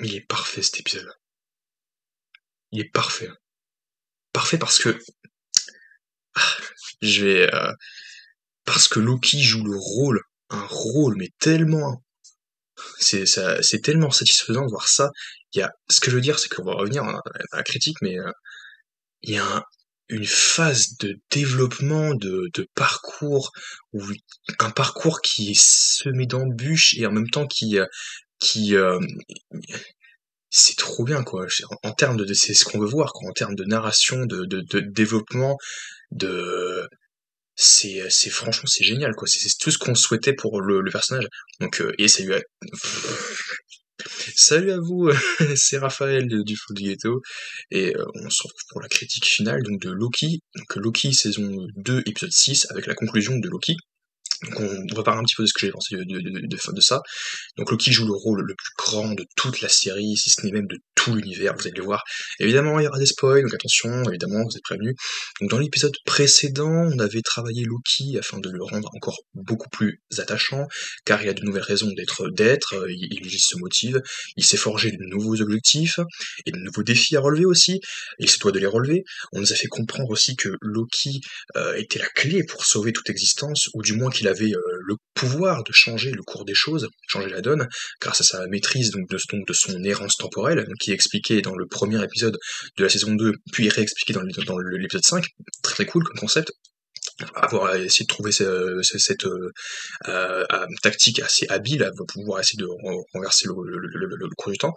Il est parfait cet épisode. Il est parfait, hein. Parfait parce que je vais, parce que Loki joue le rôle, un rôle, mais tellement c'est tellement satisfaisant de voir ça. Il y a ce que je veux dire, c'est qu'on va revenir à la critique, mais, il y a une phase de développement, de parcours, où un parcours qui est semé d'embûches et en même temps qui, c'est trop bien quoi. En termes c'est ce qu'on veut voir quoi, en termes de narration, de développement, de c'est franchement c'est génial quoi. C'est tout ce qu'on souhaitait pour le personnage. Donc et salut à vous, c'est Raphaël du Fond du Ghetto et on se retrouve pour la critique finale donc de Loki. Donc Loki saison 2 épisode 6 avec la conclusion de Loki. Donc on va parler un petit peu de ce que j'ai pensé de ça. Donc Loki joue le rôle le plus grand de toute la série, si ce n'est même de tout l'univers, vous allez le voir. Évidemment, il y aura des spoils, donc attention, évidemment, vous êtes prévenus. Donc dans l'épisode précédent, on avait travaillé Loki afin de le rendre encore beaucoup plus attachant, car il a de nouvelles raisons il se motive, il s'est forgé de nouveaux objectifs, et de nouveaux défis à relever aussi, et il se doit de les relever. On nous a fait comprendre aussi que Loki était la clé pour sauver toute existence, ou du moins qu'il avait le pouvoir de changer le cours des choses, changer la donne, grâce à sa maîtrise de son errance temporelle, qui est expliquée dans le premier épisode de la saison 2, puis réexpliqué dans l'épisode 5. Très très cool comme concept. Avoir essayé de trouver cette tactique assez habile à pouvoir essayer de renverser le cours du temps.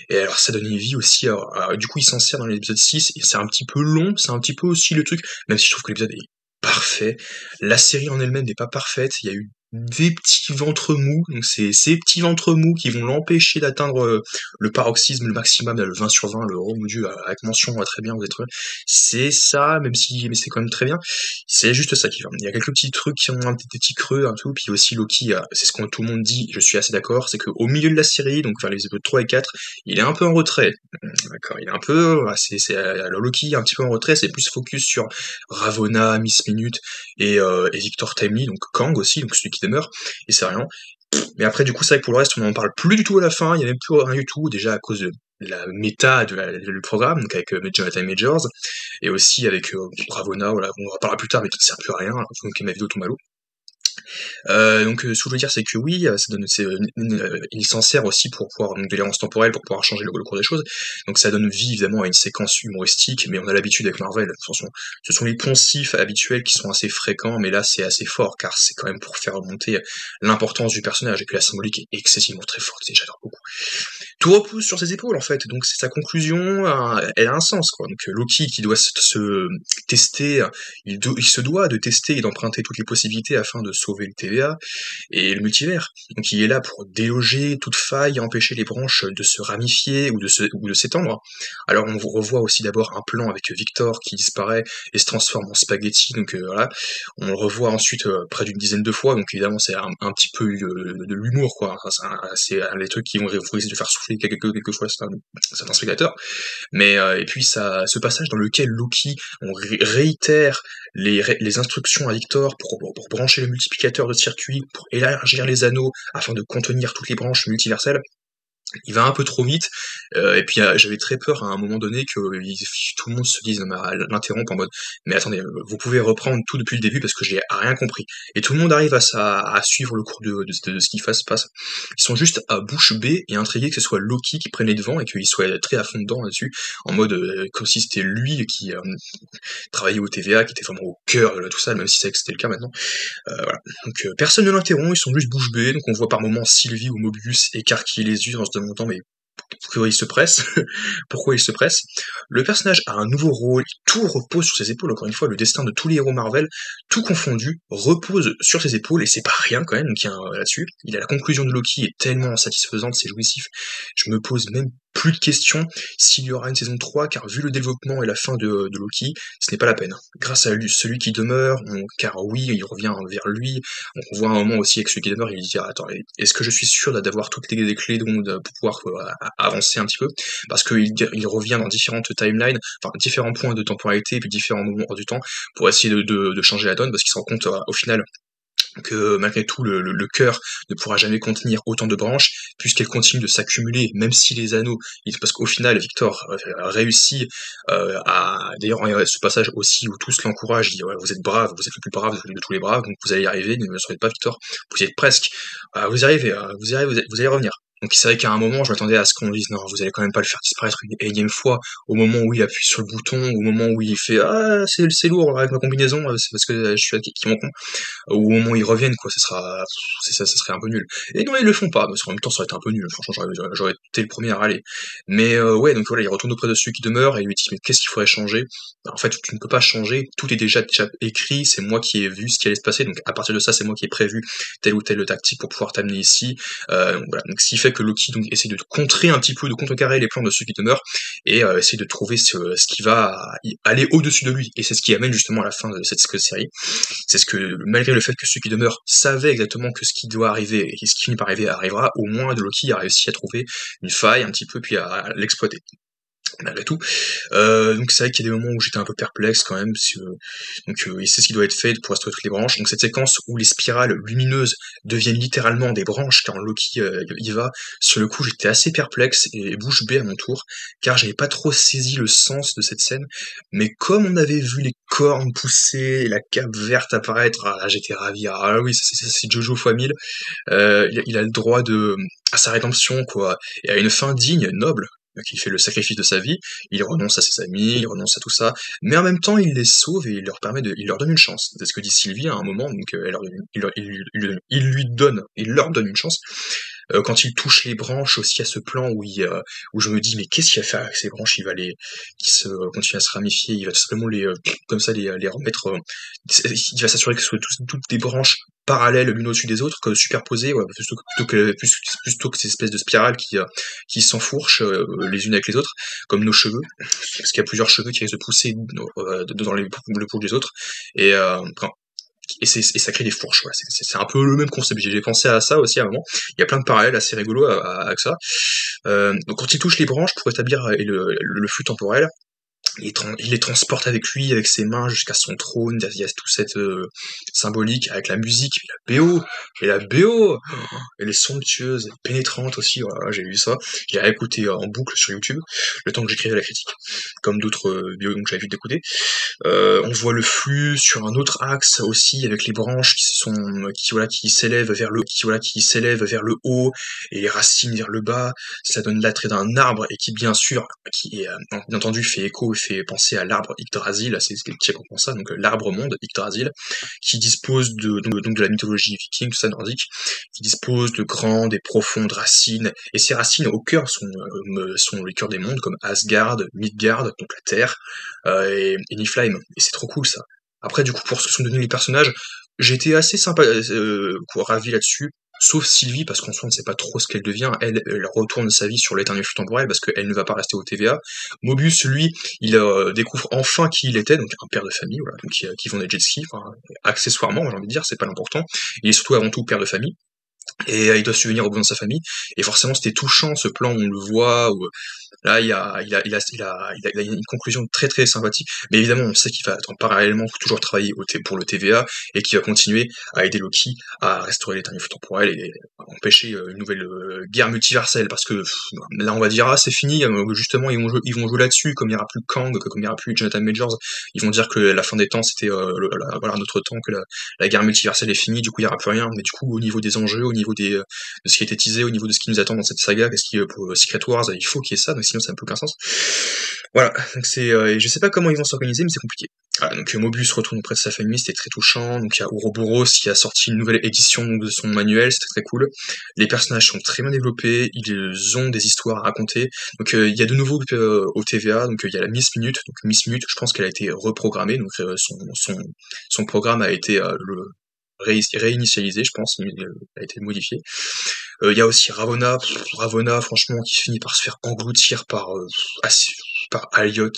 Et alors ça donne une vie aussi, du coup il s'en sert dans l'épisode 6, et c'est un petit peu long, c'est un petit peu aussi le truc, même si je trouve que l'épisode est parfait. La série en elle-même n'est pas parfaite, il y a eu des petits ventres mous, donc c'est ces petits ventres mous qui vont l'empêcher d'atteindre le paroxysme, le maximum, le 20 sur 20, le oh mon dieu, avec mention, très bien, vous êtes c'est ça, mais c'est quand même très bien. C'est juste ça qui va. Il y a quelques petits trucs qui ont des petits creux, un tout, puis aussi Loki, c'est ce que tout le monde dit, je suis assez d'accord, c'est qu'au milieu de la série, donc vers les épisodes 3 et 4, il est un peu en retrait. D'accord, il est un peu, alors Loki un petit peu en retrait, c'est plus focus sur Ravonna, Miss Minute et Victor Timely, donc Kang aussi, donc celui qui demeure, et c'est rien. Mais après, du coup, c'est vrai que pour le reste, on n'en parle plus du tout à la fin, il y a même plus rien du tout, déjà à cause de la méta du programme, donc avec Jonathan Majors, et aussi avec Ravonna, voilà, on en reparlera plus tard, mais ça ne sert plus à rien, donc ma vidéo tombe à l'eau. Donc ce que je veux dire, c'est que oui, ça donne, il s'en sert aussi pour pouvoir, donc de l'errance temporelle, pour pouvoir changer le cours des choses. Donc ça donne vie évidemment à une séquence humoristique, mais on a l'habitude avec Marvel, attention, ce sont les poncifs habituels qui sont assez fréquents, mais là c'est assez fort, car c'est quand même pour faire remonter l'importance du personnage, et que la symbolique est excessivement très forte, et j'adore beaucoup. Tout repose sur ses épaules en fait, donc c'est sa conclusion, elle a un sens quoi. Donc Loki qui doit se tester, il se doit de tester et d'emprunter toutes les possibilités afin de sauver le TVA et le multivers. Donc il est là pour déloger toute faille et empêcher les branches de se ramifier ou de s'étendre. Alors on revoit aussi d'abord un plan avec Victor qui disparaît et se transforme en spaghetti, donc voilà. On le revoit ensuite près d'une dizaine de fois, donc évidemment c'est un petit peu de l'humour quoi. Enfin, c'est les trucs qui vont essayer de faire souffler quelques fois certains spectateurs. Mais et puis ce passage dans lequel Loki réitère les instructions à Victor pour brancher le multiplicateur de circuit, pour élargir les anneaux afin de contenir toutes les branches multiverselles. Il va un peu trop vite, et puis j'avais très peur à un moment donné que tout le monde se dise, l'interrompe en mode, mais attendez, vous pouvez reprendre tout depuis le début parce que j'ai rien compris. Et tout le monde arrive à suivre le cours de ce qui se passe. Ils sont juste à bouche bée et intrigués que ce soit Loki qui prenne les devants et qu'il soit très à fond dedans là-dessus, en mode comme si c'était lui qui travaillait au TVA, qui était vraiment au cœur de tout ça, même si c'est que c'était le cas maintenant. Voilà. Donc personne ne l'interrompt, ils sont juste bouche bée, donc on voit par moments Sylvie ou Mobius écarquiller les yeux en se demandant mais pourquoi il se presse pourquoi il se presse. Le personnage a un nouveau rôle, tout repose sur ses épaules, encore une fois, le destin de tous les héros Marvel, tout confondu, repose sur ses épaules, et c'est pas rien quand même, donc là-dessus. Il a la conclusion de Loki est tellement satisfaisante, c'est jouissif, je me pose même plus de questions s'il y aura une saison 3, car vu le développement et la fin de Loki, ce n'est pas la peine. Grâce à lui, celui qui demeure, car oui, il revient vers lui, on voit un moment aussi avec celui qui demeure, il dit attends, est-ce que je suis sûr d'avoir toutes les clés pour pouvoir avancer un petit peu, parce qu'il revient dans différentes timelines, enfin différents points de temporalité, puis différents moments hors du temps, pour essayer de changer la donne, parce qu'il se rend compte au final que malgré tout le cœur ne pourra jamais contenir autant de branches puisqu'elles continuent de s'accumuler, même si les anneaux, parce qu'au final Victor réussit à d'ailleurs ce passage aussi où tous l'encouragent, il dit ouais, vous êtes brave, vous êtes le plus brave de tous les braves, donc vous allez y arriver, ne soyez pas Victor, vous y êtes presque, vous y arrivez, vous allez revenir. Donc c'est vrai qu'à un moment, je m'attendais à ce qu'on dise non, vous allez quand même pas le faire disparaître une énième fois, au moment où il appuie sur le bouton, au moment où il fait ah c'est lourd avec ma combinaison, c'est parce que je suis qui mon con, au moment où ils reviennent, quoi, ça serait un peu nul. Et non, ils le font pas, parce qu'en même temps, ça aurait été un peu nul, franchement, j'aurais été le premier à râler. Mais ouais, donc voilà, il retourne auprès de celui qui demeure, et il lui dit, mais qu'est-ce qu'il faudrait changer? Bah, en fait, tu ne peux pas changer, tout est déjà écrit, c'est moi qui ai vu ce qui allait se passer, donc à partir de ça, c'est moi qui ai prévu telle ou telle tactique pour pouvoir t'amener ici. Donc voilà, donc ce qui fait que Loki donc, essaie de contrer un petit peu, de contrecarrer les plans de celui qui demeure, et essaie de trouver ce qui va aller au-dessus de lui, et c'est ce qui amène justement à la fin de cette série. C'est ce que, malgré le fait que ceux qui demeurent savaient exactement que ce qui doit arriver et ce qui finit par arriver arrivera, au moins de Loki a réussi à trouver une faille un petit peu, puis à l'exploiter malgré tout. Donc c'est vrai qu'il y a des moments où j'étais un peu perplexe quand même, et c'est ce qui doit être fait pour restaurer toutes les branches. Donc cette séquence où les spirales lumineuses deviennent littéralement des branches quand Loki y va, sur le coup j'étais assez perplexe et bouche bée à mon tour, car j'avais pas trop saisi le sens de cette scène, mais comme on avait vu les cornes pousser et la cape verte apparaître, ah, là, j'étais ravi, ah oui, c'est Jojo x 1000, il a le droit à sa rédemption, quoi, et à une fin digne, noble. Donc il fait le sacrifice de sa vie, il renonce à ses amis, il renonce à tout ça, mais en même temps il les sauve et il leur donne une chance. C'est ce que dit Sylvie à un moment, donc il leur donne une chance. Quand il touche les branches aussi à ce plan où je me dis mais qu'est-ce qu'il va faire avec ces branches, qui se continuent à se ramifier, il va tout simplement comme ça les remettre, il va s'assurer que ce soit toutes des branches parallèles l'une au-dessus des autres, que superposées, ouais, plutôt que ces espèces de spirales qui s'enfourchent les unes avec les autres, comme nos cheveux, parce qu'il y a plusieurs cheveux qui risquent de pousser dans le peau des autres, et ça crée des fourches. Voilà. C'est un peu le même concept. J'ai pensé à ça aussi à un moment. Il y a plein de parallèles assez rigolos avec ça. Donc quand il touche les branches pour établir le flux temporel, il les transporte avec lui, avec ses mains, jusqu'à son trône. Il y a tout cette symbolique avec la musique, et la BO, elle est somptueuse, pénétrante aussi. Voilà, j'ai vu ça. J'ai réécouté en boucle sur YouTube le temps que j'écrivais la critique, comme d'autres vidéos que j'avais vu d'écouter. On voit le flux sur un autre axe aussi avec les branches qui s'élèvent vers le haut et les racines vers le bas. Ça donne l'attrait d'un arbre et qui bien sûr, qui bien entendu fait écho et fait penser à l'arbre Yggdrasil. C'est ce qui comprend ça, donc l'arbre monde Yggdrasil, qui dispose donc de la mythologie viking, tout ça nordique, qui dispose de grandes et profondes racines, et ces racines au cœur sont les cœurs des mondes comme Asgard, Midgard, donc la Terre, et Niflheim, et c'est trop cool ça. Après du coup pour ce que sont devenus les personnages, j'étais assez ravi là-dessus, sauf Sylvie, parce qu'en soi on ne sait pas trop ce qu'elle devient, elle retourne sa vie sur l'éternel flux temporel, parce qu'elle ne va pas rester au TVA. Mobius, lui, il découvre enfin qui il était, donc un père de famille, voilà, donc qui vend des jet skis, enfin, accessoirement j'ai envie de dire, c'est pas l'important, il est surtout avant tout père de famille, et il doit subvenir aux besoins de sa famille, et forcément c'était touchant ce plan où on le voit, où là il a une conclusion très très sympathique, mais évidemment on sait qu'il va parallèlement toujours travailler pour le TVA, et qu'il va continuer à aider Loki à restaurer l'éternité temporelle et à empêcher une nouvelle guerre multiverselle, parce que là on va dire ah c'est fini, justement ils vont jouer là-dessus, comme il n'y aura plus Kang, comme il n'y aura plus Jonathan Majors, ils vont dire que la fin des temps c'était voilà notre temps, que la guerre multiverselle est finie, du coup il n'y aura plus rien, mais du coup au niveau des enjeux, au niveau de ce qui a été teasé, au niveau de ce qui nous attend dans cette saga, pour Secret Wars, il faut qu'il y ait ça, donc sinon ça n'a plus aucun sens. Voilà, donc je sais pas comment ils vont s'organiser, mais c'est compliqué. Voilà, donc Mobius retourne auprès de sa famille, c'était très touchant. Donc il y a Ouroboros qui a sorti une nouvelle édition de son manuel, c'était très cool. Les personnages sont très bien développés, ils ont des histoires à raconter. Donc il y a de nouveau au TVA, donc il y a la Miss Minute. Donc Miss Minute, je pense qu'elle a été reprogrammée, donc son programme a été réinitialisé, je pense, il a été modifié. Il y a aussi Ravonna, franchement, qui finit par se faire engloutir par Elliot.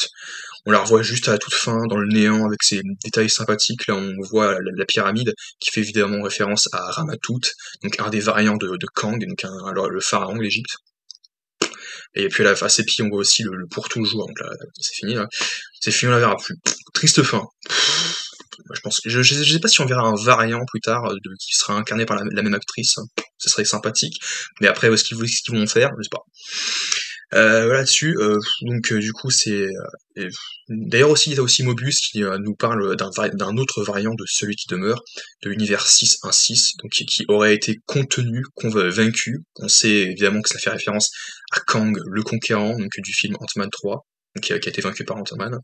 On la revoit juste à la toute fin, dans le néant, avec ses détails sympathiques. Là, on voit la pyramide, qui fait évidemment référence à Ramatout, donc un des variants de Kang, donc le pharaon de l'Égypte. Et puis à la fin, et puis on voit aussi le pour toujours, donc là, c'est fini, là. C'est fini, on la verra plus. Triste fin. Moi, je pense que je sais pas si on verra un variant plus tard qui sera incarné par la même actrice. Ce serait sympathique. Mais après, ce qu'ils vont faire, je sais pas. Voilà dessus, donc du coup et d'ailleurs aussi il y a aussi Mobius qui nous parle d'un autre variant de celui qui demeure, de l'univers 616, donc qui aurait été contenu, vaincu. On sait évidemment que ça fait référence à Kang le Conquérant, donc du film Ant-Man 3, donc qui a été vaincu par Ant-Man.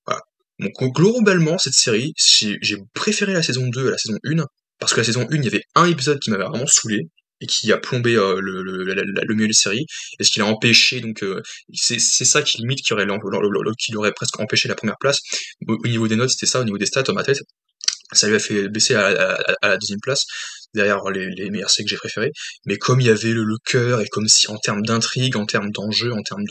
Voilà. Donc globalement cette série, j'ai préféré la saison 2 à la saison 1, parce que la saison 1, il y avait un épisode qui m'avait vraiment saoulé, et qui a plombé le milieu de la série, et ce qui l'a empêché, donc c'est ça qui limite qui aurait presque empêché la première place. Au niveau des notes, c'était ça, au niveau des stats, dans ma tête, ça lui a fait baisser à la deuxième place, derrière les meilleures séries que j'ai préférées, mais comme il y avait le cœur, et comme si en termes d'intrigue, en termes d'enjeu, en termes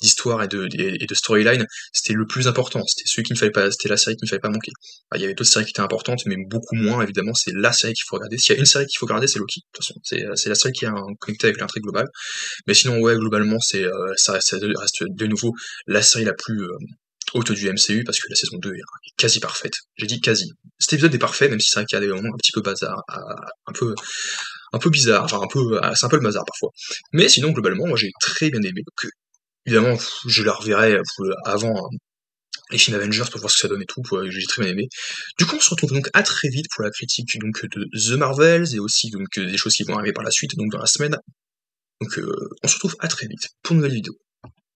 d'histoire et de storyline, c'était le plus important, c'était celui qu'il ne fallait pas, c'était la série qu'il ne fallait pas manquer. Enfin, il y avait d'autres séries qui étaient importantes, mais beaucoup moins, évidemment, c'est la série qu'il faut regarder. S'il y a une série qu'il faut regarder, c'est Loki, de toute façon, c'est la série qui est connectée avec l'intrigue globale, mais sinon, ouais, globalement, ça reste de nouveau la série la plus haute du MCU, parce que la saison 2 est quasi parfaite. J'ai dit quasi. Cet épisode est parfait, même si c'est vrai qu'il y a des moments un petit peu bazar, un peu bizarre, enfin c'est un peu le bazar parfois. Mais sinon, globalement, moi j'ai très bien aimé. Donc, évidemment, je la reverrai avant les films Avengers pour voir ce que ça donne et tout, j'ai très bien aimé. Du coup, on se retrouve donc à très vite pour la critique donc de The Marvels, et aussi donc des choses qui vont arriver par la suite, donc dans la semaine. Donc on se retrouve à très vite pour une nouvelle vidéo.